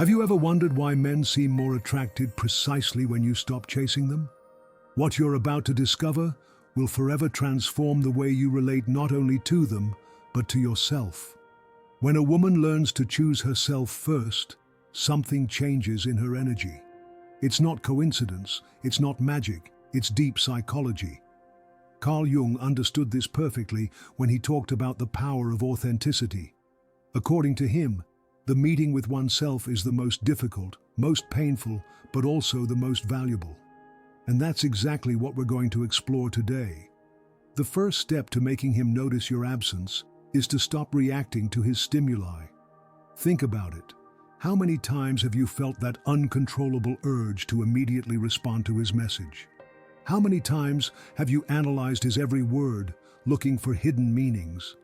Have you ever wondered why men seem more attracted precisely when you stop chasing them? What you're about to discover will forever transform the way you relate not only to them, but to yourself. When a woman learns to choose herself first, something changes in her energy. It's not coincidence, it's not magic, it's deep psychology. Carl Jung understood this perfectly when he talked about the power of authenticity. According to him, the meeting with oneself is the most difficult, most painful, but also the most valuable. And that's exactly what we're going to explore today. The first step to making him notice your absence is to stop reacting to his stimuli. Think about it. How many times have you felt that uncontrollable urge to immediately respond to his message? How many times have you analyzed his every word, looking for hidden meanings?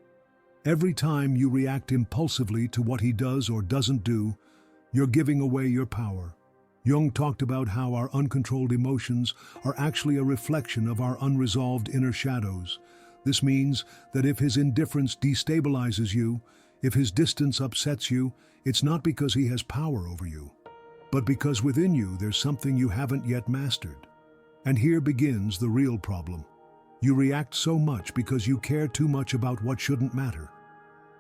Every time you react impulsively to what he does or doesn't do, you're giving away your power. Jung talked about how our uncontrolled emotions are actually a reflection of our unresolved inner shadows. This means that if his indifference destabilizes you, if his distance upsets you, it's not because he has power over you, but because within you there's something you haven't yet mastered. And here begins the real problem. You react so much because you care too much about what shouldn't matter.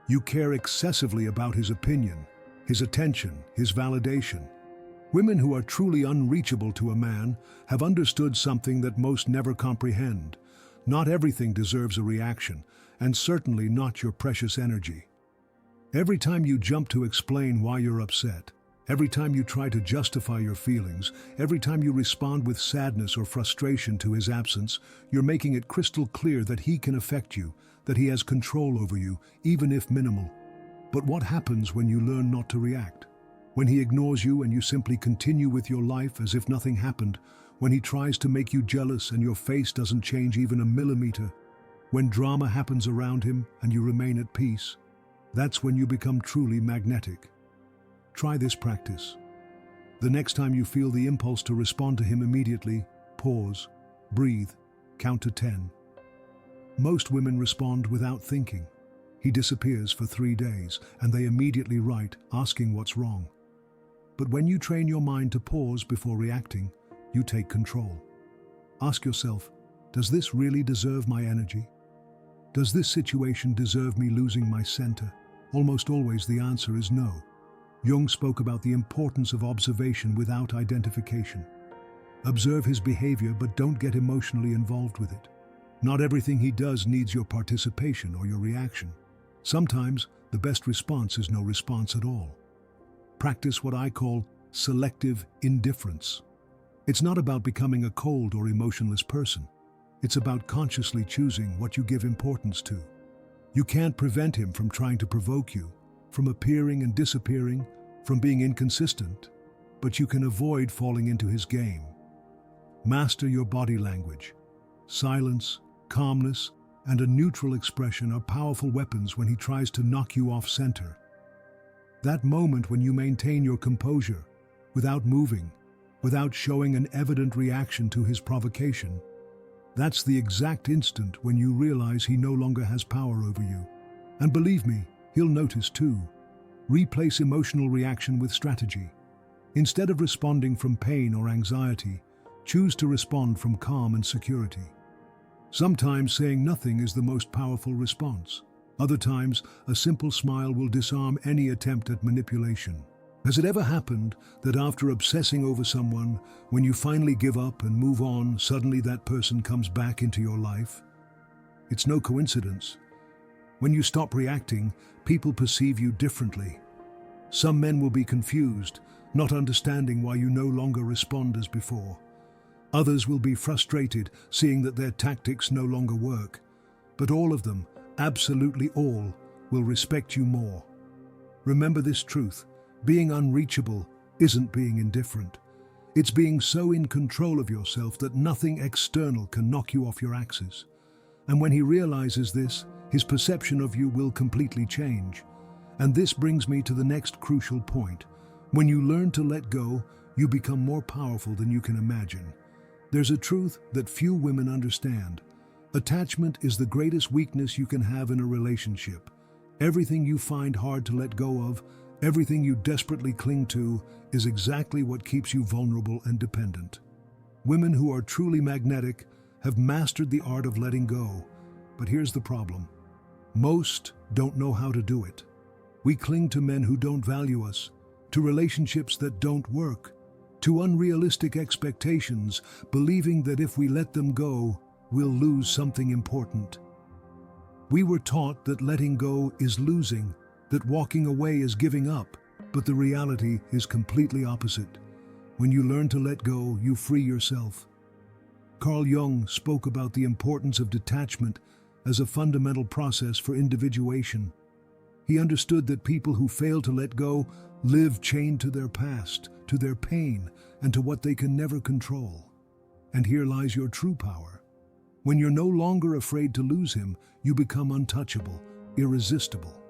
You care excessively about his opinion, his attention, his validation. Women who are truly unreachable to a man have understood something that most never comprehend. Not everything deserves a reaction, and certainly not your precious energy. Every time you jump to explain why you're upset, every time you try to justify your feelings, every time you respond with sadness or frustration to his absence, you're making it crystal clear that he can affect you, that he has control over you, even if minimal. But what happens when you learn not to react? When he ignores you and you simply continue with your life as if nothing happened? When he tries to make you jealous and your face doesn't change even a millimeter? When drama happens around him and you remain at peace? That's when you become truly magnetic. Try this practice. The next time you feel the impulse to respond to him immediately, pause, breathe, count to 10. Most women respond without thinking. He disappears for 3 days, and they immediately write, asking what's wrong. But when you train your mind to pause before reacting, you take control. Ask yourself, does this really deserve my energy? Does this situation deserve me losing my center? Almost always the answer is no. Jung spoke about the importance of observation without identification. Observe his behavior, but don't get emotionally involved with it. Not everything he does needs your participation or your reaction. Sometimes, the best response is no response at all. Practice what I call selective indifference. It's not about becoming a cold or emotionless person. It's about consciously choosing what you give importance to. You can't prevent him from trying to provoke you, from appearing and disappearing, from being inconsistent, but you can avoid falling into his game. Master your body language. Silence, calmness, and a neutral expression are powerful weapons when he tries to knock you off center. That moment when you maintain your composure, without moving, without showing an evident reaction to his provocation, that's the exact instant when you realize he no longer has power over you. And believe me, he'll notice too. Replace emotional reaction with strategy. Instead of responding from pain or anxiety, choose to respond from calm and security. Sometimes saying nothing is the most powerful response. Other times, a simple smile will disarm any attempt at manipulation. Has it ever happened that after obsessing over someone, when you finally give up and move on, suddenly that person comes back into your life? It's no coincidence. When you stop reacting, people perceive you differently. Some men will be confused, not understanding why you no longer respond as before. Others will be frustrated, seeing that their tactics no longer work. But all of them, absolutely all, will respect you more. Remember this truth: being unreachable isn't being indifferent. It's being so in control of yourself that nothing external can knock you off your axis. And when he realizes this, his perception of you will completely change. And this brings me to the next crucial point. When you learn to let go, you become more powerful than you can imagine. There's a truth that few women understand. Attachment is the greatest weakness you can have in a relationship. Everything you find hard to let go of, Everything you desperately cling to is exactly what keeps you vulnerable and dependent. Women who are truly magnetic have mastered the art of letting go, but here's the problem. Most don't know how to do it. We cling to men who don't value us, to relationships that don't work, to unrealistic expectations, believing that if we let them go, we'll lose something important. We were taught that letting go is losing, that walking away is giving up, but the reality is completely opposite. When you learn to let go, you free yourself. Carl Jung spoke about the importance of detachment as a fundamental process for individuation. He understood that people who fail to let go live chained to their past, to their pain, and to what they can never control. And here lies your true power. When you're no longer afraid to lose him, you become untouchable, irresistible.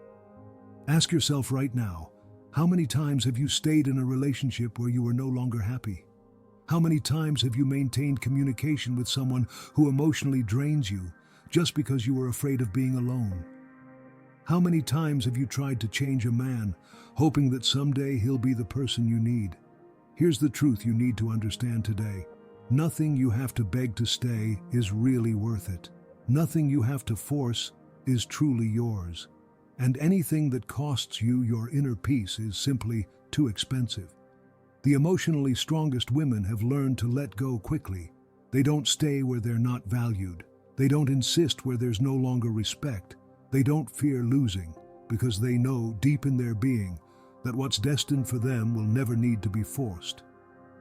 Ask yourself right now, how many times have you stayed in a relationship where you were no longer happy? How many times have you maintained communication with someone who emotionally drains you just because you were afraid of being alone? How many times have you tried to change a man, hoping that someday he'll be the person you need? Here's the truth you need to understand today. Nothing you have to beg to stay is really worth it. Nothing you have to force is truly yours. And anything that costs you your inner peace is simply too expensive. The emotionally strongest women have learned to let go quickly. They don't stay where they're not valued. They don't insist where there's no longer respect. They don't fear losing because they know deep in their being that what's destined for them will never need to be forced.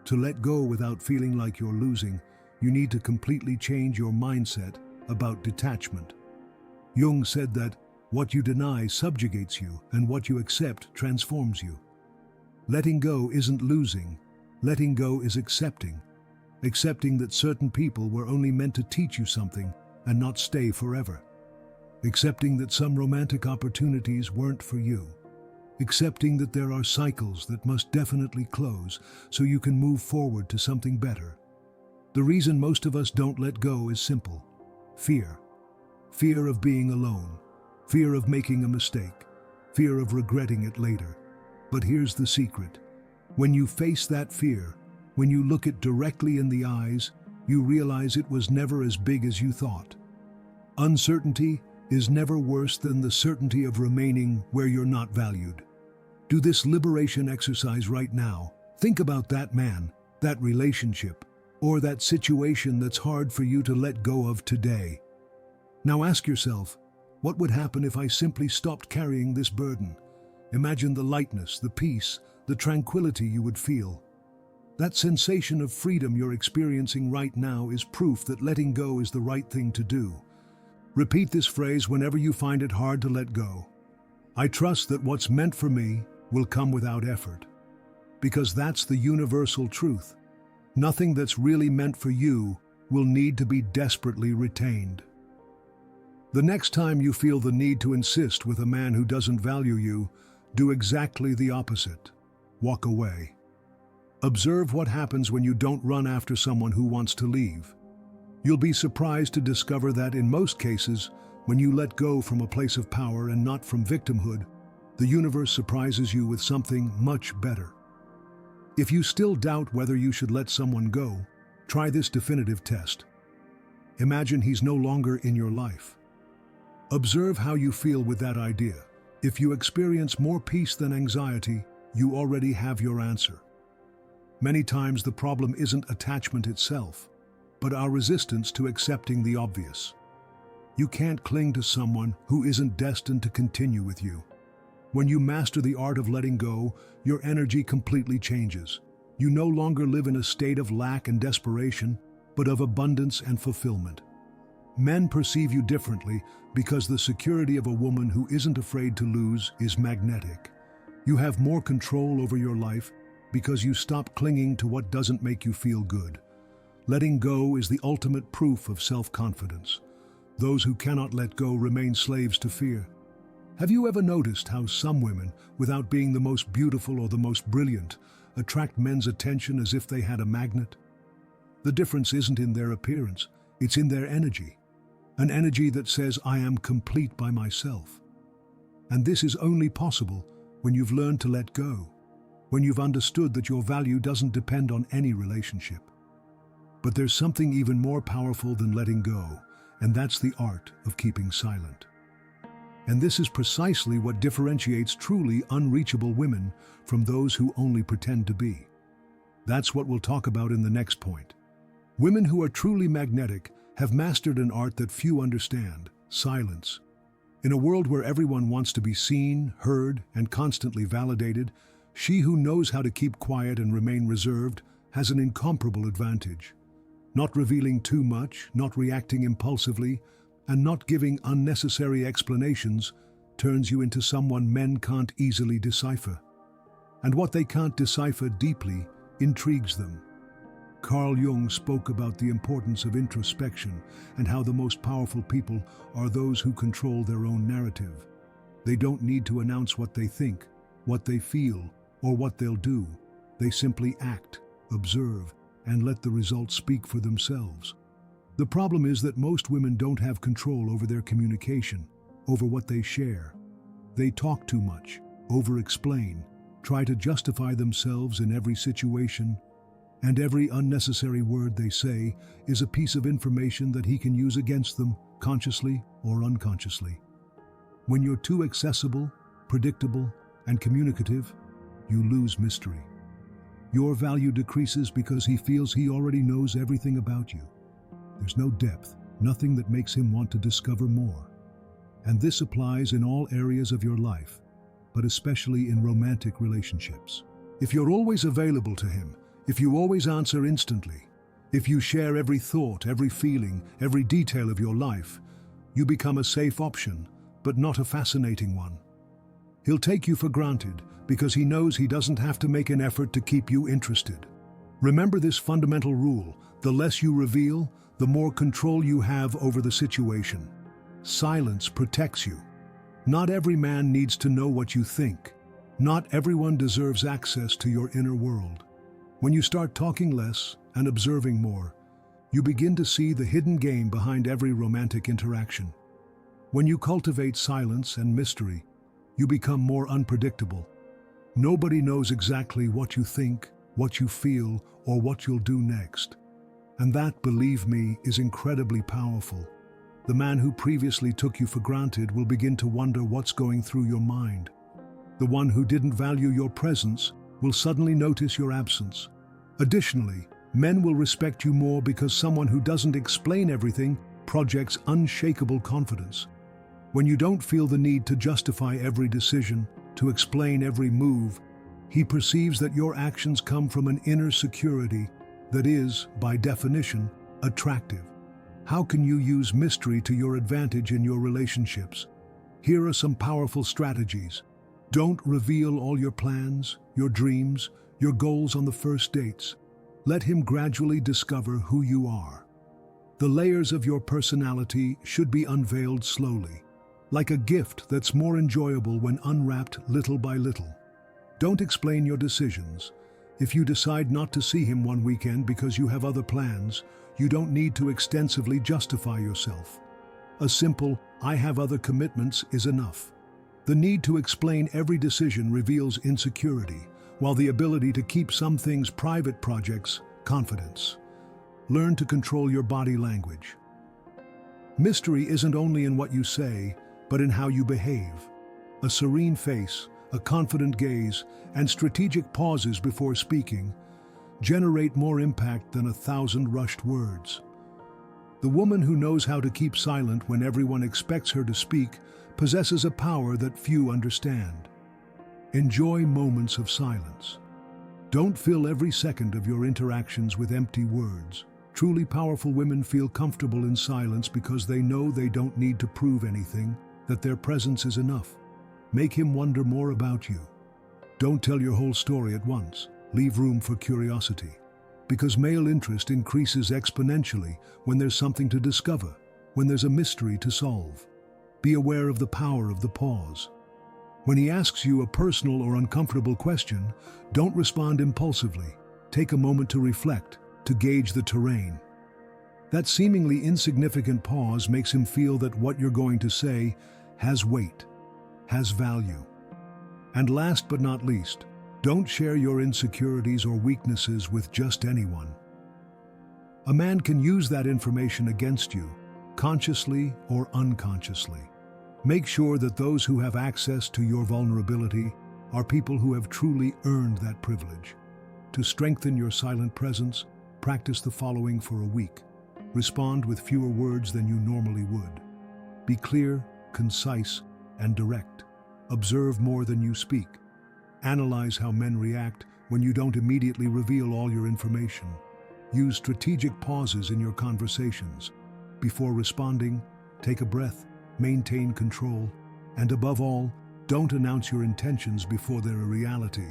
To let go without feeling like you're losing, you need to completely change your mindset about detachment. Jung said that what you deny subjugates you, and what you accept transforms you. Letting go isn't losing. Letting go is accepting. Accepting that certain people were only meant to teach you something and not stay forever. Accepting that some romantic opportunities weren't for you. Accepting that there are cycles that must definitely close so you can move forward to something better. The reason most of us don't let go is simple. Fear. Fear of being alone. Fear of making a mistake. Fear of regretting it later. But here's the secret. When you face that fear, when you look it directly in the eyes, you realize it was never as big as you thought. Uncertainty is never worse than the certainty of remaining where you're not valued. Do this liberation exercise right now. Think about that man, that relationship, or that situation that's hard for you to let go of today. Now ask yourself, what would happen if I simply stopped carrying this burden? Imagine the lightness, the peace, the tranquility you would feel. That sensation of freedom you're experiencing right now is proof that letting go is the right thing to do. Repeat this phrase whenever you find it hard to let go. I trust that what's meant for me will come without effort. Because that's the universal truth. Nothing that's really meant for you will need to be desperately retained. The next time you feel the need to insist with a man who doesn't value you, do exactly the opposite. Walk away. Observe what happens when you don't run after someone who wants to leave. You'll be surprised to discover that in most cases, when you let go from a place of power and not from victimhood, the universe surprises you with something much better. If you still doubt whether you should let someone go, try this definitive test. Imagine he's no longer in your life. Observe how you feel with that idea. If you experience more peace than anxiety, you already have your answer. Many times the problem isn't attachment itself, but our resistance to accepting the obvious. You can't cling to someone who isn't destined to continue with you. When you master the art of letting go, your energy completely changes. You no longer live in a state of lack and desperation, but of abundance and fulfillment. Men perceive you differently because the security of a woman who isn't afraid to lose is magnetic. You have more control over your life because you stop clinging to what doesn't make you feel good. Letting go is the ultimate proof of self-confidence. Those who cannot let go remain slaves to fear. Have you ever noticed how some women, without being the most beautiful or the most brilliant, attract men's attention as if they had a magnet? The difference isn't in their appearance, it's in their energy. An energy that says, I am complete by myself. And this is only possible when you've learned to let go, when you've understood that your value doesn't depend on any relationship. But there's something even more powerful than letting go, and that's the art of keeping silent. And this is precisely what differentiates truly unreachable women from those who only pretend to be. That's what we'll talk about in the next point. Women who are truly magnetic have mastered an art that few understand: silence. In a world where everyone wants to be seen, heard, and constantly validated, she who knows how to keep quiet and remain reserved has an incomparable advantage. Not revealing too much, not reacting impulsively, and not giving unnecessary explanations turns you into someone men can't easily decipher. And what they can't decipher deeply intrigues them. Carl Jung spoke about the importance of introspection and how the most powerful people are those who control their own narrative. They don't need to announce what they think, what they feel, or what they'll do. They simply act, observe, and let the results speak for themselves. The problem is that most women don't have control over their communication, over what they share. They talk too much, over-explain, try to justify themselves in every situation, and every unnecessary word they say is a piece of information that he can use against them, consciously or unconsciously. When you're too accessible, predictable, and communicative, you lose mystery. Your value decreases because he feels he already knows everything about you. There's no depth, nothing that makes him want to discover more. And this applies in all areas of your life, but especially in romantic relationships. If you're always available to him, if you always answer instantly, if you share every thought, every feeling, every detail of your life, you become a safe option, but not a fascinating one. He'll take you for granted because he knows he doesn't have to make an effort to keep you interested. Remember this fundamental rule: the less you reveal, the more control you have over the situation. Silence protects you. Not every man needs to know what you think. Not everyone deserves access to your inner world. When you start talking less and observing more, you begin to see the hidden game behind every romantic interaction. When you cultivate silence and mystery, you become more unpredictable. Nobody knows exactly what you think, what you feel, or what you'll do next. And that, believe me, is incredibly powerful. The man who previously took you for granted will begin to wonder what's going through your mind. The one who didn't value your presence will suddenly notice your absence. Additionally, men will respect you more because someone who doesn't explain everything projects unshakable confidence. When you don't feel the need to justify every decision, to explain every move, he perceives that your actions come from an inner security that is, by definition, attractive. How can you use mystery to your advantage in your relationships? Here are some powerful strategies. Don't reveal all your plans, your dreams, your goals on the first dates. Let him gradually discover who you are. The layers of your personality should be unveiled slowly, like a gift that's more enjoyable when unwrapped little by little. Don't explain your decisions. If you decide not to see him one weekend because you have other plans, you don't need to extensively justify yourself. A simple, "I have other commitments," is enough. The need to explain every decision reveals insecurity, while the ability to keep some things private projects confidence. Learn to control your body language. Mystery isn't only in what you say, but in how you behave. A serene face, a confident gaze, and strategic pauses before speaking generate more impact than 1,000 rushed words. The woman who knows how to keep silent when everyone expects her to speak possesses a power that few understand. Enjoy moments of silence. Don't fill every second of your interactions with empty words. Truly powerful women feel comfortable in silence because they know they don't need to prove anything, that their presence is enough. Make him wonder more about you. Don't tell your whole story at once. Leave room for curiosity. Because male interest increases exponentially when there's something to discover, when there's a mystery to solve. Be aware of the power of the pause. When he asks you a personal or uncomfortable question, don't respond impulsively. Take a moment to reflect, to gauge the terrain. That seemingly insignificant pause makes him feel that what you're going to say has weight, has value. And last but not least, don't share your insecurities or weaknesses with just anyone. A man can use that information against you, consciously or unconsciously. Make sure that those who have access to your vulnerability are people who have truly earned that privilege. To strengthen your silent presence, practice the following for a week. Respond with fewer words than you normally would. Be clear, concise, and direct. Observe more than you speak. Analyze how men react when you don't immediately reveal all your information. Use strategic pauses in your conversations. Before responding, take a breath, maintain control, and above all, don't announce your intentions before they're a reality.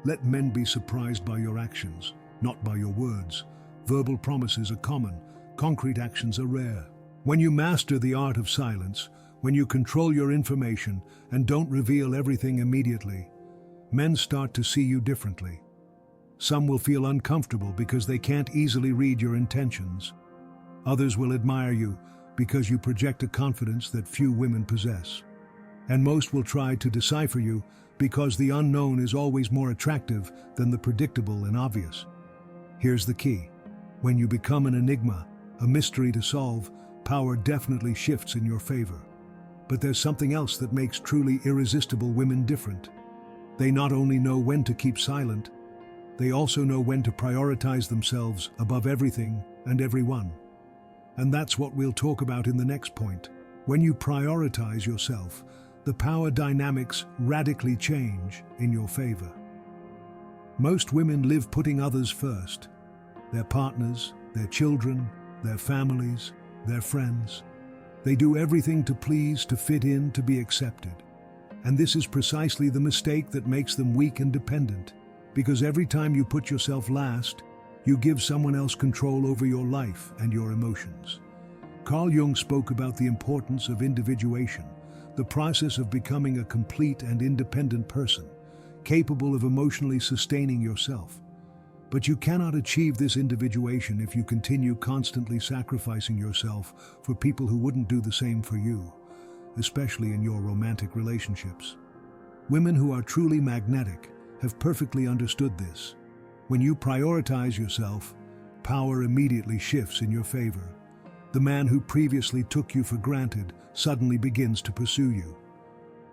Let men be surprised by your actions, not by your words. Verbal promises are common, concrete actions are rare. When you master the art of silence, when you control your information and don't reveal everything immediately, men start to see you differently. Some will feel uncomfortable because they can't easily read your intentions. Others will admire you because you project a confidence that few women possess. And most will try to decipher you because the unknown is always more attractive than the predictable and obvious. Here's the key. When you become an enigma, a mystery to solve, power definitely shifts in your favor. But there's something else that makes truly irresistible women different. They not only know when to keep silent, they also know when to prioritize themselves above everything and everyone. And that's what we'll talk about in the next point. When you prioritize yourself, the power dynamics radically change in your favor. Most women live putting others first. Their partners, their children, their families, their friends. They do everything to please, to fit in, to be accepted. And this is precisely the mistake that makes them weak and dependent. Because every time you put yourself last, you give someone else control over your life and your emotions. Carl Jung spoke about the importance of individuation, the process of becoming a complete and independent person, capable of emotionally sustaining yourself. But you cannot achieve this individuation if you continue constantly sacrificing yourself for people who wouldn't do the same for you, especially in your romantic relationships. Women who are truly magnetic have perfectly understood this. When you prioritize yourself, power immediately shifts in your favor. The man who previously took you for granted suddenly begins to pursue you.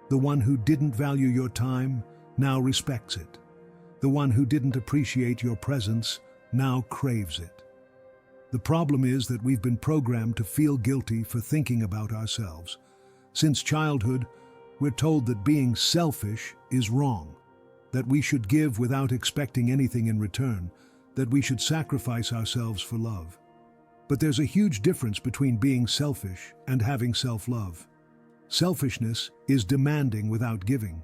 The one who didn't value your time now respects it. The one who didn't appreciate your presence now craves it. The problem is that we've been programmed to feel guilty for thinking about ourselves. Since childhood, we're told that being selfish is wrong, that we should give without expecting anything in return, that we should sacrifice ourselves for love. But there's a huge difference between being selfish and having self-love. Selfishness is demanding without giving.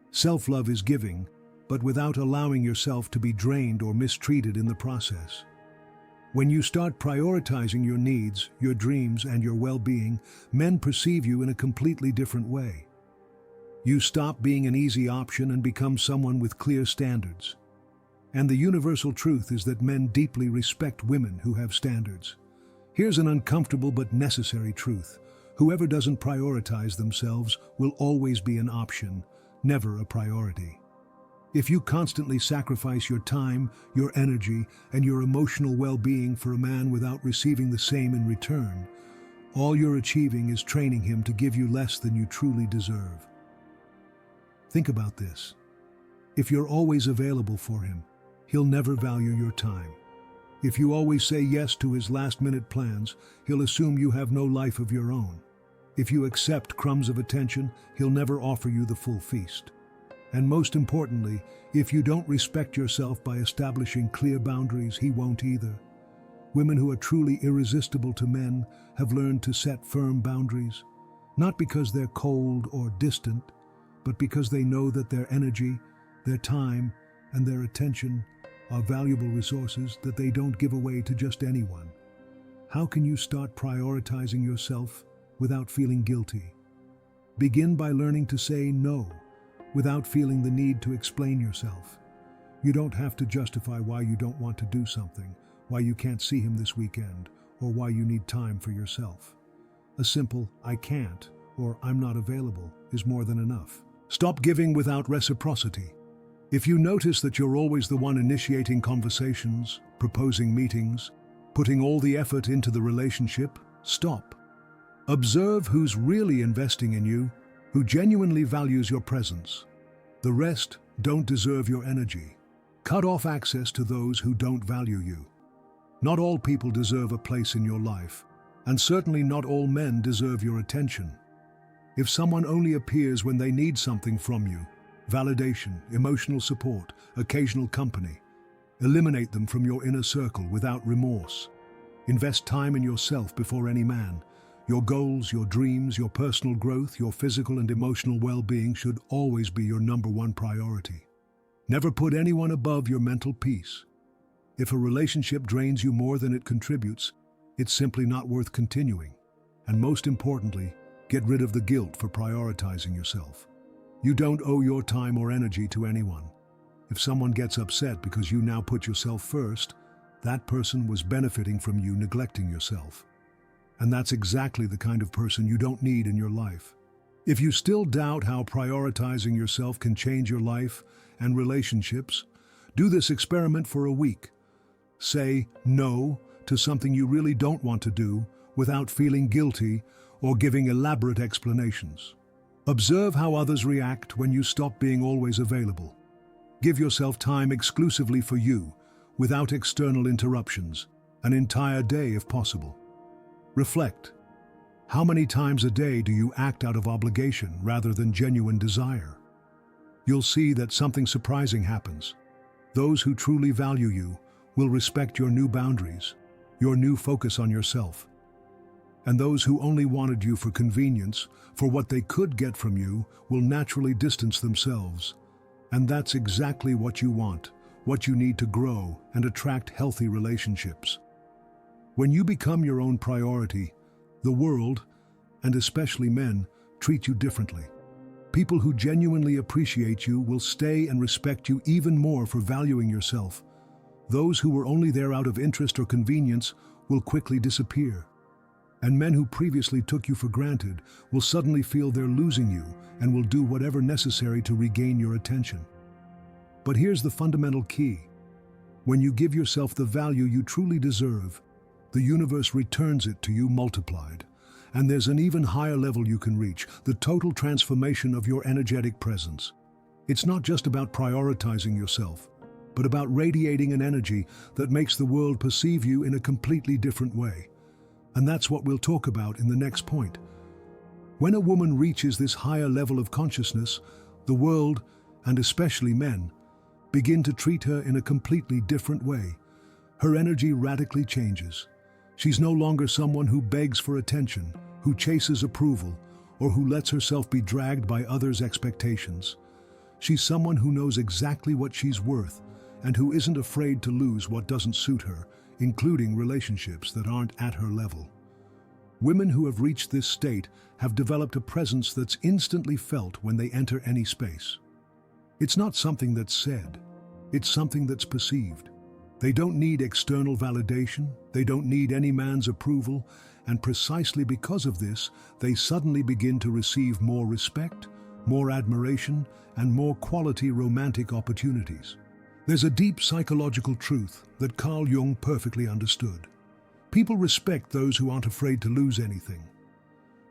Self-love is giving, but without allowing yourself to be drained or mistreated in the process. When you start prioritizing your needs, your dreams, and your well-being, men perceive you in a completely different way. You stop being an easy option and become someone with clear standards. And the universal truth is that men deeply respect women who have standards. Here's an uncomfortable but necessary truth. Whoever doesn't prioritize themselves will always be an option, never a priority. If you constantly sacrifice your time, your energy, and your emotional well-being for a man without receiving the same in return, all you're achieving is training him to give you less than you truly deserve. Think about this. If you're always available for him, he'll never value your time. If you always say yes to his last-minute plans, he'll assume you have no life of your own. If you accept crumbs of attention, he'll never offer you the full feast. And most importantly, if you don't respect yourself by establishing clear boundaries, he won't either. Women who are truly irresistible to men have learned to set firm boundaries, not because they're cold or distant, but because they know that their energy, their time, and their attention are valuable resources that they don't give away to just anyone. How can you start prioritizing yourself without feeling guilty? Begin by learning to say no, without feeling the need to explain yourself. You don't have to justify why you don't want to do something, why you can't see him this weekend, or why you need time for yourself. A simple "I can't" or "I'm not available" is more than enough. Stop giving without reciprocity. If you notice that you're always the one initiating conversations, proposing meetings, putting all the effort into the relationship, stop. Observe who's really investing in you, who genuinely values your presence. The rest don't deserve your energy. Cut off access to those who don't value you. Not all people deserve a place in your life, and certainly not all men deserve your attention. If someone only appears when they need something from you, validation, emotional support, occasional company, eliminate them from your inner circle without remorse. Invest time in yourself before any man. Your goals, your dreams, your personal growth, your physical and emotional well-being should always be your number one priority. Never put anyone above your mental peace. If a relationship drains you more than it contributes, it's simply not worth continuing. And most importantly, get rid of the guilt for prioritizing yourself. You don't owe your time or energy to anyone. If someone gets upset because you now put yourself first, that person was benefiting from you neglecting yourself. And that's exactly the kind of person you don't need in your life. If you still doubt how prioritizing yourself can change your life and relationships, do this experiment for a week. Say no to something you really don't want to do without feeling guilty or giving elaborate explanations. Observe how others react when you stop being always available. Give yourself time exclusively for you, without external interruptions, an entire day if possible. Reflect. How many times a day do you act out of obligation rather than genuine desire? You'll see that something surprising happens. Those who truly value you will respect your new boundaries, your new focus on yourself. And those who only wanted you for convenience, for what they could get from you, will naturally distance themselves. And that's exactly what you want, what you need to grow and attract healthy relationships. When you become your own priority, the world, and especially men, treat you differently. People who genuinely appreciate you will stay and respect you even more for valuing yourself. Those who were only there out of interest or convenience will quickly disappear. And men who previously took you for granted will suddenly feel they're losing you and will do whatever necessary to regain your attention. But here's the fundamental key. When you give yourself the value you truly deserve, the universe returns it to you multiplied. And there's an even higher level you can reach, the total transformation of your energetic presence. It's not just about prioritizing yourself, but about radiating an energy that makes the world perceive you in a completely different way. And that's what we'll talk about in the next point. When a woman reaches this higher level of consciousness, the world, and especially men, begin to treat her in a completely different way. Her energy radically changes. She's no longer someone who begs for attention, who chases approval, or who lets herself be dragged by others' expectations. She's someone who knows exactly what she's worth and who isn't afraid to lose what doesn't suit her, including relationships that aren't at her level. Women who have reached this state have developed a presence that's instantly felt when they enter any space. It's not something that's said, it's something that's perceived. They don't need external validation, they don't need any man's approval, and precisely because of this, they suddenly begin to receive more respect, more admiration, and more quality romantic opportunities. There's a deep psychological truth that Carl Jung perfectly understood. People respect those who aren't afraid to lose anything.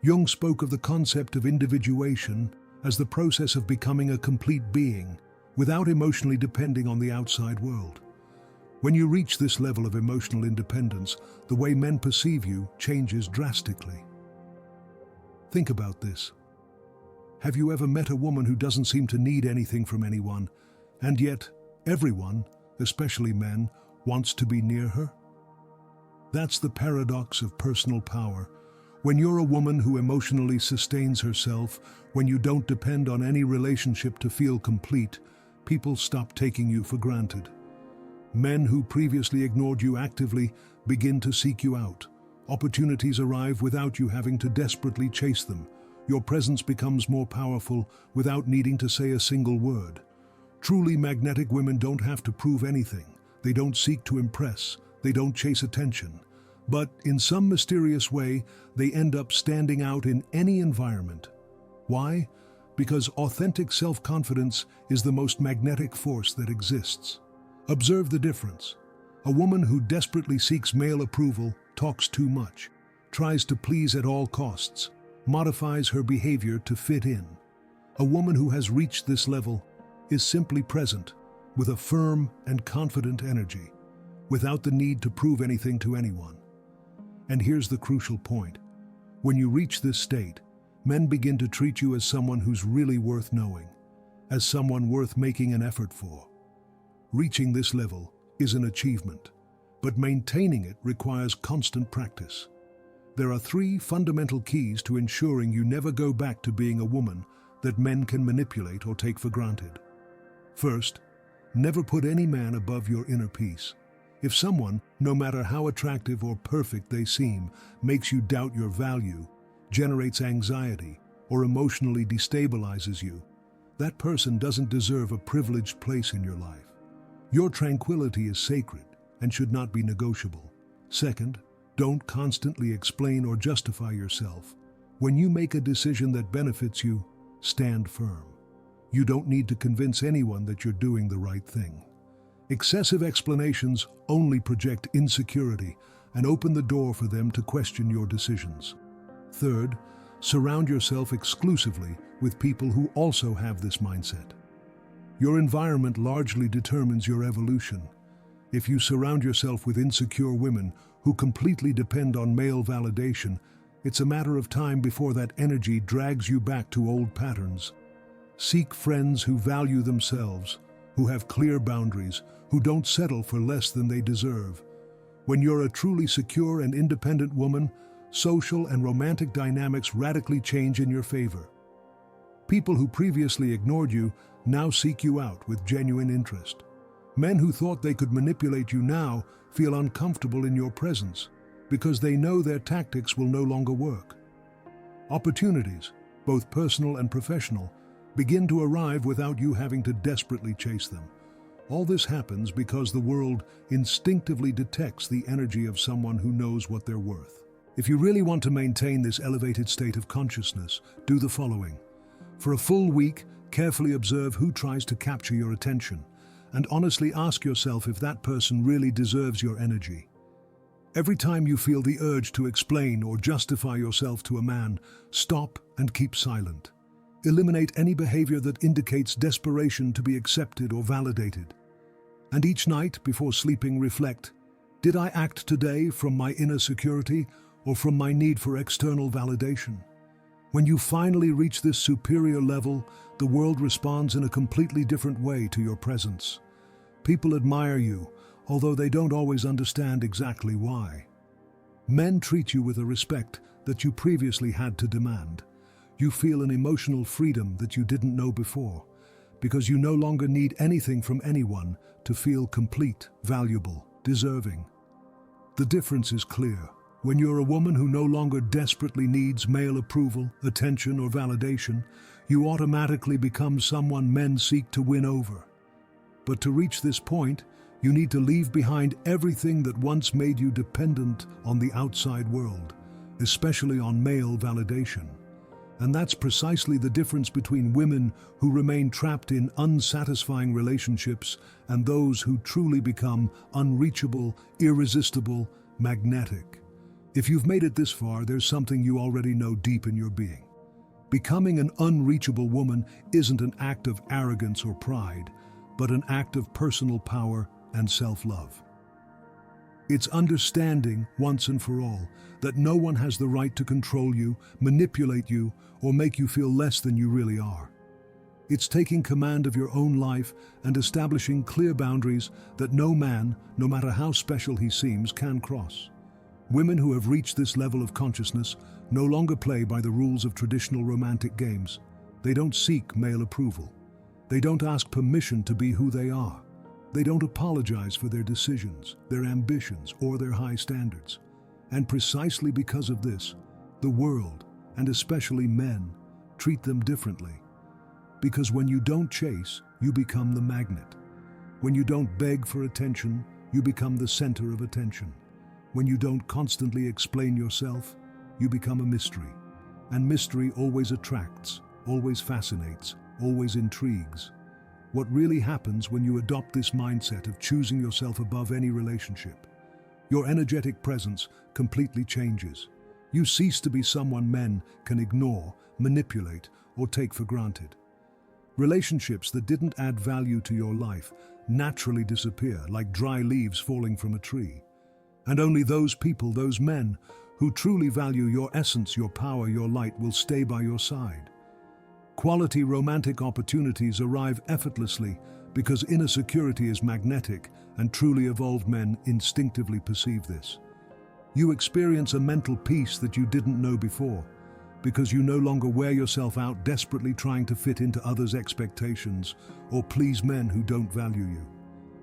Jung spoke of the concept of individuation as the process of becoming a complete being, without emotionally depending on the outside world. When you reach this level of emotional independence, the way men perceive you changes drastically. Think about this. Have you ever met a woman who doesn't seem to need anything from anyone, and yet everyone, especially men, wants to be near her? That's the paradox of personal power. When you're a woman who emotionally sustains herself, when you don't depend on any relationship to feel complete, people stop taking you for granted. Men who previously ignored you actively begin to seek you out. Opportunities arrive without you having to desperately chase them. Your presence becomes more powerful without needing to say a single word. Truly magnetic women don't have to prove anything. They don't seek to impress. They don't chase attention. But in some mysterious way, they end up standing out in any environment. Why? because authentic self-confidence is the most magnetic force that exists. Observe the difference. A woman who desperately seeks male approval talks too much, tries to please at all costs, modifies her behavior to fit in. A woman who has reached this level is simply present, with a firm and confident energy, without the need to prove anything to anyone. And here's the crucial point. When you reach this state, men begin to treat you as someone who's really worth knowing, as someone worth making an effort for. Reaching this level is an achievement, but maintaining it requires constant practice. There are 3 fundamental keys to ensuring you never go back to being a woman that men can manipulate or take for granted. First, never put any man above your inner peace. If someone, no matter how attractive or perfect they seem, makes you doubt your value, generates anxiety, or emotionally destabilizes you, that person doesn't deserve a privileged place in your life. Your tranquility is sacred and should not be negotiable. Second, don't constantly explain or justify yourself. When you make a decision that benefits you, stand firm. You don't need to convince anyone that you're doing the right thing. Excessive explanations only project insecurity and open the door for them to question your decisions. Third, surround yourself exclusively with people who also have this mindset. Your environment largely determines your evolution. If you surround yourself with insecure women who completely depend on male validation, it's a matter of time before that energy drags you back to old patterns. Seek friends who value themselves, who have clear boundaries, who don't settle for less than they deserve. When you're a truly secure and independent woman, social and romantic dynamics radically change in your favor. People who previously ignored you now seek you out with genuine interest. Men who thought they could manipulate you now feel uncomfortable in your presence because they know their tactics will no longer work. Opportunities, both personal and professional, begin to arrive without you having to desperately chase them. All this happens because the world instinctively detects the energy of someone who knows what they're worth. If you really want to maintain this elevated state of consciousness, do the following. For a full week, carefully observe who tries to capture your attention, and honestly ask yourself if that person really deserves your energy. Every time you feel the urge to explain or justify yourself to a man, stop and keep silent. Eliminate any behavior that indicates desperation to be accepted or validated. And each night, before sleeping, reflect, did I act today from my inner security or from my need for external validation? When you finally reach this superior level, the world responds in a completely different way to your presence. People admire you, although they don't always understand exactly why. Men treat you with a respect that you previously had to demand. You feel an emotional freedom that you didn't know before, because you no longer need anything from anyone to feel complete, valuable, deserving. The difference is clear. When you're a woman who no longer desperately needs male approval, attention, or validation, you automatically become someone men seek to win over. But to reach this point, you need to leave behind everything that once made you dependent on the outside world, especially on male validation. And that's precisely the difference between women who remain trapped in unsatisfying relationships and those who truly become unreachable, irresistible, magnetic. If you've made it this far, there's something you already know deep in your being. Becoming an unreachable woman isn't an act of arrogance or pride, but an act of personal power and self-love. It's understanding, once and for all, that no one has the right to control you, manipulate you, or make you feel less than you really are. It's taking command of your own life and establishing clear boundaries that no man, no matter how special he seems, can cross. Women who have reached this level of consciousness no longer play by the rules of traditional romantic games. They don't seek male approval. They don't ask permission to be who they are. They don't apologize for their decisions, their ambitions, or their high standards. And precisely because of this, the world, and especially men, treat them differently. Because when you don't chase, you become the magnet. When you don't beg for attention, you become the center of attention. When you don't constantly explain yourself, you become a mystery. And mystery always attracts, always fascinates, always intrigues. What really happens when you adopt this mindset of choosing yourself above any relationship? Your energetic presence completely changes. You cease to be someone men can ignore, manipulate, or take for granted. Relationships that didn't add value to your life naturally disappear like dry leaves falling from a tree. And only those people, those men, who truly value your essence, your power, your light will stay by your side. Quality romantic opportunities arrive effortlessly because inner security is magnetic, and truly evolved men instinctively perceive this. You experience a mental peace that you didn't know before, because you no longer wear yourself out desperately trying to fit into others' expectations or please men who don't value you.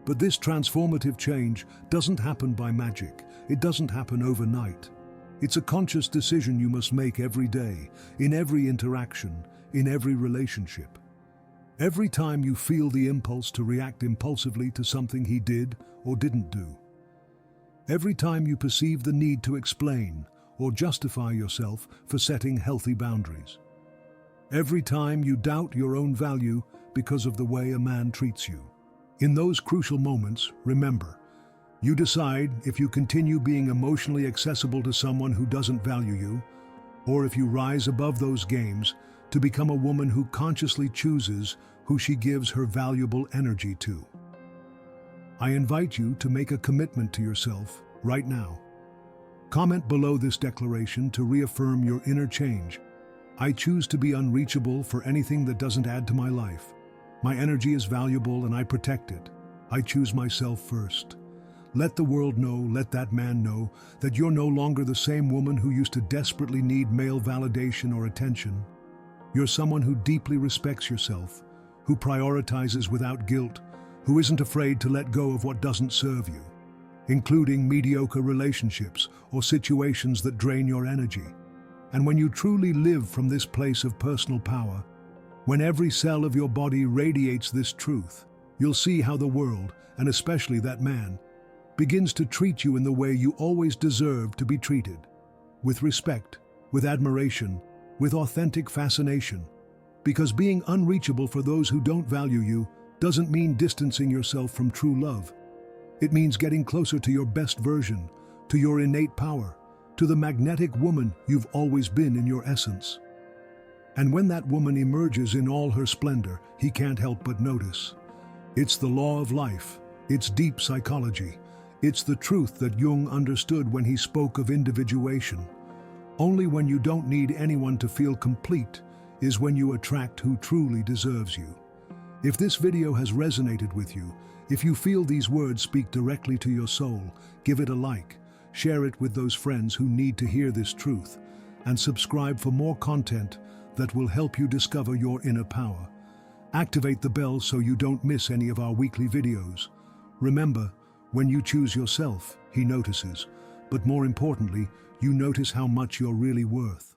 But this transformative change doesn't happen by magic. It doesn't happen overnight. It's a conscious decision you must make every day, in every interaction, in every relationship. Every time you feel the impulse to react impulsively to something he did or didn't do. Every time you perceive the need to explain or justify yourself for setting healthy boundaries. Every time you doubt your own value because of the way a man treats you. In those crucial moments, remember, you decide if you continue being emotionally accessible to someone who doesn't value you, or if you rise above those games to become a woman who consciously chooses who she gives her valuable energy to. I invite you to make a commitment to yourself right now. Comment below this declaration to reaffirm your inner change. I choose to be unreachable for anything that doesn't add to my life. My energy is valuable and I protect it. I choose myself first. Let the world know, let that man know, that you're no longer the same woman who used to desperately need male validation or attention. You're someone who deeply respects yourself, who prioritizes without guilt, who isn't afraid to let go of what doesn't serve you, including mediocre relationships or situations that drain your energy. And when you truly live from this place of personal power, when every cell of your body radiates this truth, you'll see how the world, and especially that man, begins to treat you in the way you always deserve to be treated. With respect, with admiration, with authentic fascination. Because being unreachable for those who don't value you doesn't mean distancing yourself from true love. It means getting closer to your best version, to your innate power, to the magnetic woman you've always been in your essence. And when that woman emerges in all her splendor, he can't help but notice. It's the law of life, it's deep psychology, it's the truth that Jung understood when he spoke of individuation. Only when you don't need anyone to feel complete is when you attract who truly deserves you. If this video has resonated with you, if you feel these words speak directly to your soul, give it a like, share it with those friends who need to hear this truth, and subscribe for more content that will help you discover your inner power. Activate the bell so you don't miss any of our weekly videos. Remember, when you choose yourself, he notices, but more importantly, you notice how much you're really worth.